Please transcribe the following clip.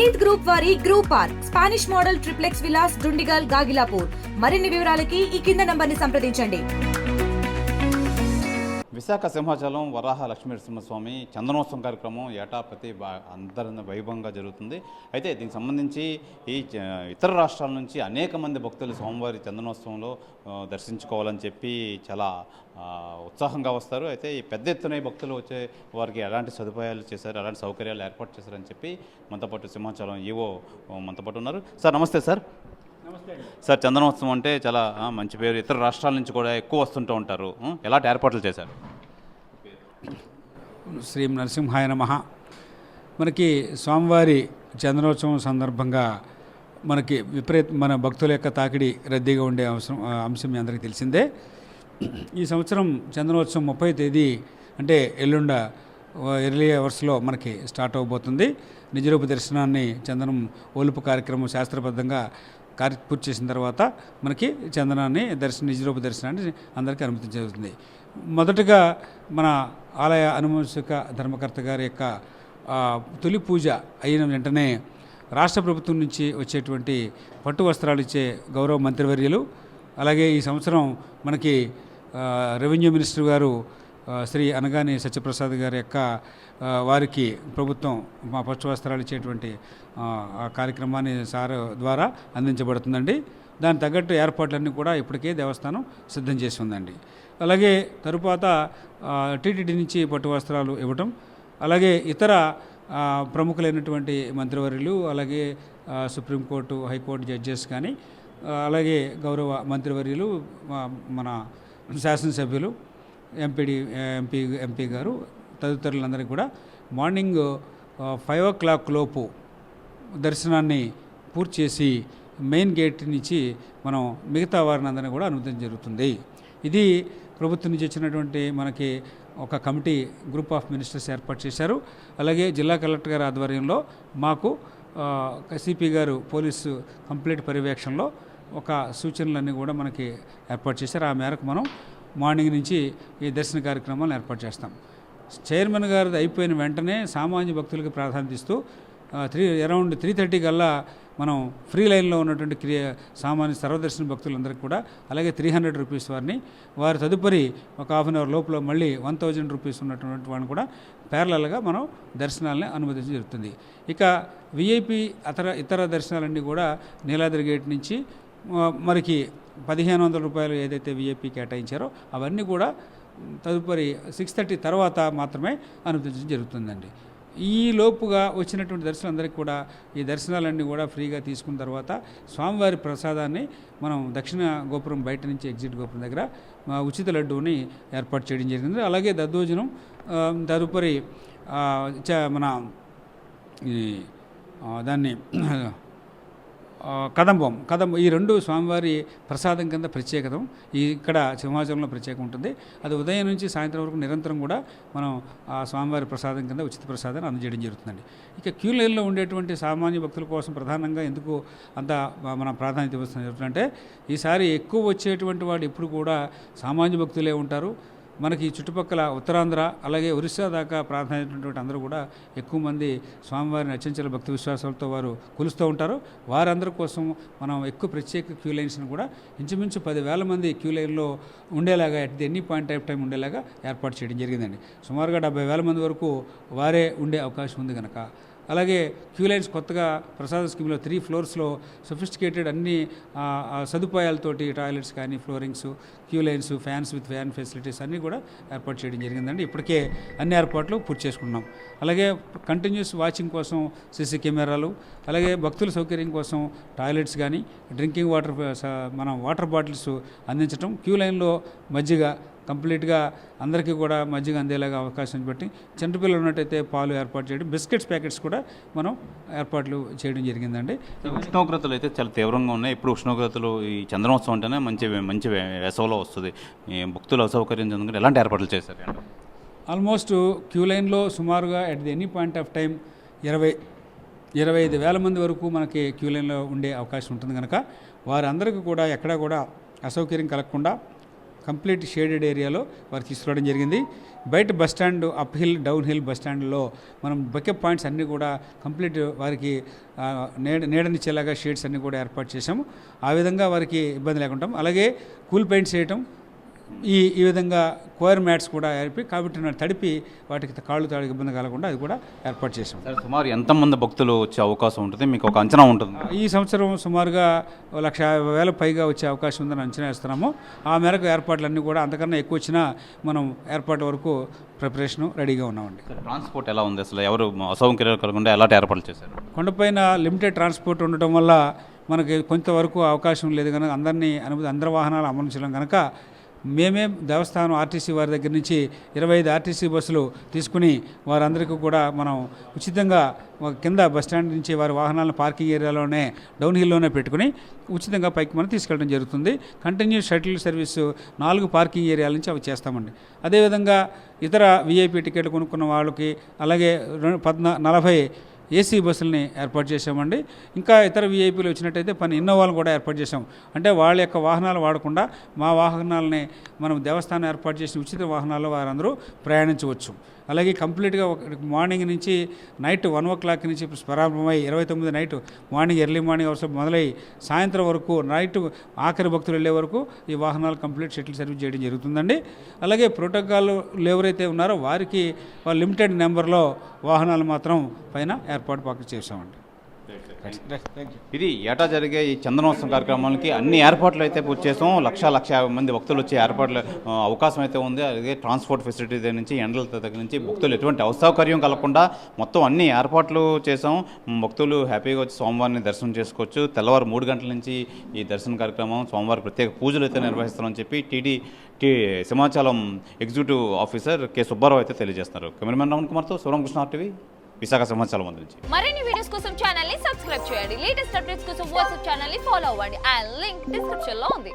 హెయిత్ group వారి group park Spanish model triplex Vilas Dundigal Gagillapur. మరిన్ని వివరాలకి ఈ కింద నంబర్ని సంప్రదించండి. విశాఖ సింహాచలం వరాహ లక్ష్మీనరసింహస్వామి చందనోత్సవం కార్యక్రమం ఏటా ప్రతి అంతరంగ వైభవంగా జరుగుతుంది. అయితే దీనికి సంబంధించి ఈ ఇతర రాష్ట్రాల నుంచి అనేక మంది భక్తులు స్వామివారి చందనోత్సవంలో దర్శించుకోవాలని చెప్పి చాలా ఉత్సాహంగా వస్తారు. అయితే ఈ పెద్ద ఎత్తున భక్తులు వచ్చే వారికి ఎలాంటి సదుపాయాలు చేశారు, ఎలాంటి సౌకర్యాలు ఏర్పాటు చేశారని చెప్పి మనతో పాటు సింహాచలం ఈవో మనతో పాటు ఉన్నారు. సార్ నమస్తే. సార్ సార్, చందనోత్సవం అంటే చాలా మంచి పేరు, ఇతర రాష్ట్రాల నుంచి కూడా ఎక్కువ వస్తుంటూ ఉంటారు. ఎలాంటి ఏర్పాట్లు చేశారు? శ్రీ నరసింహాయ నమః. మనకి స్వామివారి చందనోత్సవం సందర్భంగా మనకి మన భక్తుల యొక్క తాకిడి రద్దీగా ఉండే అంశం మీ అందరికీ తెలిసిందే. ఈ సంవత్సరం చందనోత్సవం 30వ తేదీ అంటే ఎల్లుండ ఎర్లీ అవర్స్లో మనకి స్టార్ట్ అవబోతుంది. నిజరూప దర్శనాన్ని చందనం ఓలుపు కార్యక్రమం శాస్త్రబద్ధంగా పూర్తి చేసిన తర్వాత మనకి చందనాన్ని నిజరూప దర్శనాన్ని అందరికీ అనుమతించబడుతుంది. మొదటగా మన ఆలయ అనువంశిక ధర్మకర్త గారి యొక్క తొలి పూజ అయిన వెంటనే రాష్ట్ర ప్రభుత్వం నుంచి వచ్చేటువంటి పట్టు వస్త్రాలు ఇచ్చే గౌరవ మంత్రివర్యులు, అలాగే ఈ సంవత్సరం మనకి రెవెన్యూ మినిస్టర్ గారు శ్రీ అనగాని సత్యప్రసాద్ గారి యొక్క వారికి ప్రభుత్వం మా పట్టు వస్త్రాలు ఇచ్చేటువంటి ఆ కార్యక్రమాన్ని సార్ ద్వారా అందించబడుతుందండి. దానికి తగ్గట్టు ఏర్పాట్లన్నీ కూడా ఇప్పటికే దేవస్థానం సిద్ధం చేసి ఉందండి. అలాగే తరువాత టీటీడీ నుంచి పట్టు వస్త్రాలు ఇవ్వటం, అలాగే ఇతర ప్రముఖులైనటువంటి మంత్రివర్యులు, అలాగే సుప్రీంకోర్టు హైకోర్టు జడ్జెస్ కానీ, అలాగే గౌరవ మంత్రివర్యులు, మన శాసనసభ్యులు, ఎంపీ గారు తదితరులందరికీ కూడా మార్నింగ్ 5 o'clock లోపు దర్శనాన్ని పూర్తి చేసి మెయిన్ గేట్ నుంచి మనం మిగతా వారిని అందరినీ కూడా అనుమతించడం జరుగుతుంది. ఇది ప్రభుత్వం నుంచి వచ్చినటువంటి మనకి ఒక కమిటీ గ్రూప్ ఆఫ్ మినిస్టర్స్ ఏర్పాటు చేశారు. అలాగే జిల్లా కలెక్టర్ గారి ఆధ్వర్యంలో మాకు సిపి గారు పోలీసు కంప్లీట్ పర్యవేక్షణలో ఒక సూచనలన్నీ కూడా మనకి ఏర్పాటు చేశారు. ఆ మేరకు మనం మార్నింగ్ నుంచి ఈ దర్శన కార్యక్రమాలను ఏర్పాటు చేస్తాం. చైర్మన్ గారిది అయిపోయిన వెంటనే సామాన్య భక్తులకు ప్రాధాన్యత ఇస్తూ అరౌండ్ 3:30 కల్లా మనం ఫ్రీ లైన్లో ఉన్నటువంటి సామాన్య సర్వదర్శన భక్తులందరికీ కూడా, అలాగే 300 రూపీస్ వారి తదుపరి ఒక ½ an hour లోపల మళ్ళీ 1000 రూపీస్ ఉన్నటువంటి వాడిని కూడా ప్యారలల్గా మనం దర్శనాలని అనుమతించడం జరుగుతుంది. ఇక విఐపి ఇతర దర్శనాలన్నీ కూడా నీలాద్రి గేట్ నుంచి మనకి 1500 రూపాయలు ఏదైతే విఐపి కేటాయించారో అవన్నీ కూడా తదుపరి 6:30 తర్వాత మాత్రమే అనుమతించడం జరుగుతుందండి. ఈ లోపుగా వచ్చినటువంటి దర్శనాలందరికీ కూడా ఈ దర్శనాలన్నీ కూడా ఫ్రీగా తీసుకున్న తర్వాత స్వామివారి ప్రసాదాన్ని మనం దక్షిణ గోపురం బయట నుంచి ఎగ్జిట్ గోపురం దగ్గర ఉచిత లడ్డూని ఏర్పాటు చేయడం జరిగింది. అలాగే దద్దోజనం, తదుపరి మన దాన్ని కదంబం ఈ రెండు స్వామివారి ప్రసాదం కింద ప్రత్యేకత ఇక్కడ సింహాచలంలో ప్రత్యేకం ఉంటుంది. అది ఉదయం నుంచి సాయంత్రం వరకు నిరంతరం కూడా మనం ఆ స్వామివారి ప్రసాదం కింద ఉచిత ప్రసాదాన్ని అందజేయడం జరుగుతుందండి. ఇక క్యూ లైన్లో ఉండేటువంటి సామాన్య భక్తుల కోసం ప్రధానంగా ఎందుకు అంత మన ప్రాధాన్యత ఇవ్వాలంటే ఈసారి ఎక్కువ వచ్చేటువంటి వాడు ఎప్పుడు కూడా సామాన్య భక్తులే ఉంటారు. మనకి చుట్టుపక్కల ఉత్తరాంధ్ర అలాగే ఒరిస్సా దాకా ప్రాధాన్యమైనటువంటి అందరూ కూడా ఎక్కువ మంది స్వామివారిని అత్యంత భక్తి విశ్వాసాలతో వారు కొలుస్తూ ఉంటారు. వారందరి కోసం మనం ఎక్కువ ప్రత్యేక క్యూ లైన్స్ని కూడా ఇంచుమించు 10,000 మంది క్యూ లైన్లో ఉండేలాగా at the any point of time ఉండేలాగా ఏర్పాటు చేయడం జరిగిందండి. సుమారుగా 70,000 మంది వరకు వారే ఉండే అవకాశం ఉంది కనుక, అలాగే క్యూ లైన్స్ కొత్తగా ప్రసాద స్కీమ్లో 3 floors సొఫిస్టికేటెడ్ అన్ని సదుపాయాలతోటి టాయిలెట్స్ కానీ, floorings, queue lines, fans with fan facilities అన్నీ కూడా ఏర్పాటు చేయడం జరిగిందండి. ఇప్పటికే అన్ని ఏర్పాట్లు పూర్తి చేసుకున్నాం. అలాగే కంటిన్యూస్ వాచింగ్ కోసం సీసీ కెమెరాలు, అలాగే భక్తుల సౌకర్యం కోసం టాయిలెట్స్ కానీ, డ్రింకింగ్ వాటర్ మనం వాటర్ బాటిల్స్ అందించడం, క్యూ లైన్లో మజ్జిగ కంప్లీట్గా అందరికీ కూడా మజ్జిగ అందేలాగా అవకాశం బట్టి చిన్నపిల్లలు ఉన్నట్టయితే పాలు ఏర్పాటు చేయడం, బిస్కెట్స్ ప్యాకెట్స్ కూడా మనం ఏర్పాట్లు చేయడం జరిగిందండి. ఉష్ణోగ్రతలు అయితే చాలా తీవ్రంగా ఉన్నాయి. ఇప్పుడు ఉష్ణోగ్రతలు ఈ చంద్రోత్సవం అంటేనే మంచి వేసవిలో వస్తుంది. భక్తుల అసౌకర్యం చెందుకుంటే ఎలాంటి ఏర్పాట్లు చేశారు? ఆల్మోస్ట్ క్యూ లైన్లో సుమారుగా at the any point of time 25,000 మంది వరకు మనకి క్యూ లైన్లో ఉండే అవకాశం ఉంటుంది కనుక వారందరికీ కూడా ఎక్కడా కూడా అసౌకర్యం కలగకుండా కంప్లీట్ షేడెడ్ ఏరియాలో వారు తీసుకురావడం జరిగింది. బయట bus stand up hill down hill bus స్టాండ్లో మనం బకెట్ పాయింట్స్ అన్నీ కూడా కంప్లీట్ వారికి నీడనిచ్చేలాగా షేడ్స్ అన్నీ కూడా ఏర్పాటు చేశాము. ఆ విధంగా వారికి ఇబ్బంది లేకుండా, అలాగే కూల్ పెయింట్స్ చేయటం, ఈ విధంగా కోయర్ మ్యాట్స్ కూడా ఏర్పి కాబట్టి తడిపి వాటికి కాళ్ళు తాడికి ఇబ్బంది కలగకుండా అది కూడా ఏర్పాటు చేసాం. సార్, సుమారు ఎంతమంది భక్తులు వచ్చే అవకాశం ఉంటుంది, మీకు ఒక అంచనా ఉంటుంది? ఈ సంవత్సరం సుమారుగా 1,50,000 పైగా వచ్చే అవకాశం ఉందని అంచనా వేస్తున్నాము. ఆ మేరకు ఏర్పాట్లన్నీ కూడా అంతకన్నా ఎక్కువ వచ్చినా మనం ఏర్పాటు వరకు ప్రిపరేషన్ రెడీగా ఉన్నామండి. ట్రాన్స్పోర్ట్ ఎలా ఉంది, అసలు ఎవరు అసౌకర్యాలు కలగకుండా ఎలాంటి ఏర్పాట్లు చేశారు? కొండపైన లిమిటెడ్ ట్రాన్స్పోర్ట్ ఉండటం వల్ల మనకి కొంతవరకు అవకాశం లేదు కనుక అందరి వాహనాలు అమర్చడం కనుక మేమే దేవస్థానం ఆర్టీసీ వారి దగ్గర నుంచి 25 ఆర్టీసీ బస్సులు తీసుకుని వారందరికీ కూడా మనం ఉచితంగా కింద బస్టాండ్ నుంచి వారి వాహనాలను పార్కింగ్ ఏరియాలోనే డౌన్ హిల్లోనే పెట్టుకుని ఉచితంగా పైకి మనం తీసుకెళ్ళడం జరుగుతుంది. కంటిన్యూస్ షటిల్ సర్వీసు 4 పార్కింగ్ ఏరియాల నుంచి అవి చేస్తామండి. అదేవిధంగా ఇతర విఐపి టికెట్లు కొనుక్కున్న వాళ్ళకి అలాగే 40 ఏసీ బస్సులని ఏర్పాటు చేసామండి. ఇంకా ఇతర విఐపీలు వచ్చినట్టయితే ఇన్నోవాలను కూడా ఏర్పాటు చేసాం. అంటే వాళ్ళ యొక్క వాహనాలు వాడకుండా మా వాహనాలని మనం దేవస్థానం ఏర్పాటు చేసిన ఉచిత వాహనాల్లో వారందరూ ప్రయాణించవచ్చు. అలాగే కంప్లీట్గా మార్నింగ్ నుంచి నైట్ 1 o'clock నుంచి ప్రారంభమై 29 night morning early morning hours మొదలై సాయంత్రం వరకు నైట్ ఆఖరి భక్తులు వెళ్ళే వరకు ఈ వాహనాలు కంప్లీట్ షటిల్ సర్వీస్ చేయడం జరుగుతుందండి. అలాగే ప్రోటోకాల్ ఎవరైతే ఉన్నారో వారికి లిమిటెడ్ నెంబర్లో వాహనాలు మాత్రం పైన ఏర్పాటు చేసామండి. ఇది ఏటా జరిగే ఈ చందనోత్సవం కార్యక్రమానికి అన్ని ఏర్పాట్లు అయితే పూర్తి చేసాం. 1,50,000 మంది భక్తులు వచ్చే ఏర్పాట్లు అవకాశం అయితే ఉంది. అలాగే ట్రాన్స్పోర్ట్ ఫెసిలిటీ దగ్గర నుంచి ఎండల దగ్గర నుంచి భక్తులు ఎటువంటి అసౌకర్యం కలగకుండా మొత్తం అన్ని ఏర్పాట్లు చేసాం. భక్తులు హ్యాపీగా వచ్చి స్వామివారిని దర్శనం చేసుకోవచ్చు. తెల్లవారు 3 గంటల నుంచి ఈ దర్శన కార్యక్రమం, స్వామివారి ప్రత్యేక పూజలు అయితే నిర్వహిస్తామని చెప్పి Simhachalam executive officer K Subbarao అయితే తెలియజేస్తున్నారు. కెమెరామెన్ రామన్ కుమార్తో శివరామకృష్ణ టీవీ, విశాఖ సింహాచలం నుంచి. మరిన్ని వీడియోస్ కోసం ఛానల్ ని సబ్స్క్రైబ్ చేయండి. లేటెస్ట్ అప్డేట్స్ కోసం వాట్సాప్ ఛానల్ ని ఫాలో అవ్వండి. ఆ లింక్ డిస్క్రిప్షన్ లో ఉంది.